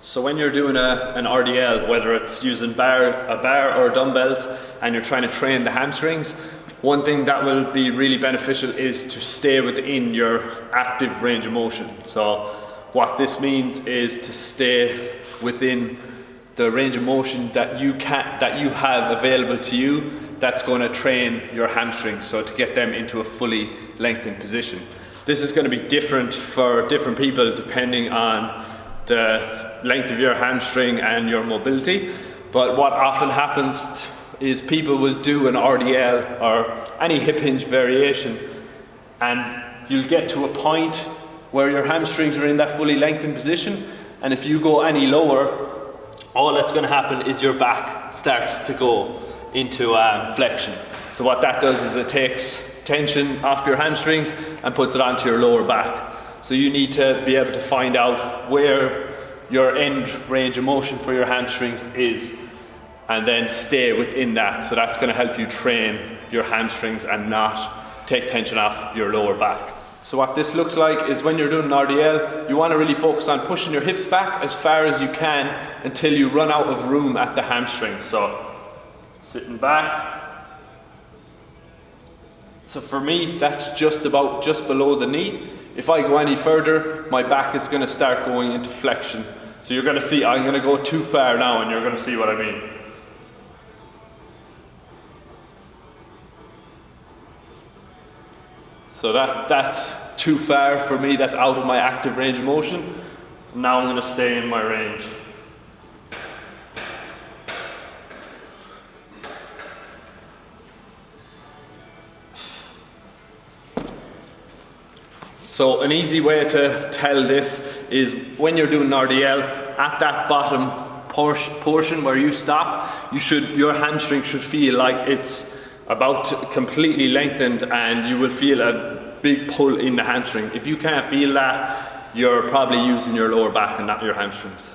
So when you're doing an RDL, whether it's using a bar or dumbbells, and you're trying to train the hamstrings, one thing that will be really beneficial is to stay within your active range of motion. So what this means is to stay within the range of motion that you have available to you that's going to train your hamstrings, so to get them into a fully lengthened position. This is going to be different for different people depending on the length of your hamstring and your mobility, but what often happens is people will do an RDL or any hip hinge variation, and you'll get to a point where your hamstrings are in that fully lengthened position, and if you go any lower, all that's going to happen is your back starts to go into flexion. So what that does is it takes tension off your hamstrings and puts it onto your lower back. So you need to be able to find out where your end range of motion for your hamstrings is, and then stay within that. So that's going to help you train your hamstrings and not take tension off your lower back. So what this looks like is when you're doing an RDL, you want to really focus on pushing your hips back as far as you can until you run out of room at the hamstring. So sitting back. So for me, that's just below the knee. If I go any further, my back is going to start going into flexion. So you're going to see, I'm going to go too far now, and you're going to see what I mean. So that's too far for me, that's out of my active range of motion. Now I'm going to stay in my range. So an easy way to tell this is when you're doing an RDL, at that bottom portion where you stop, your hamstring should feel like it's about to completely lengthened, and you will feel a big pull in the hamstring. If you can't feel that, you're probably using your lower back and not your hamstrings.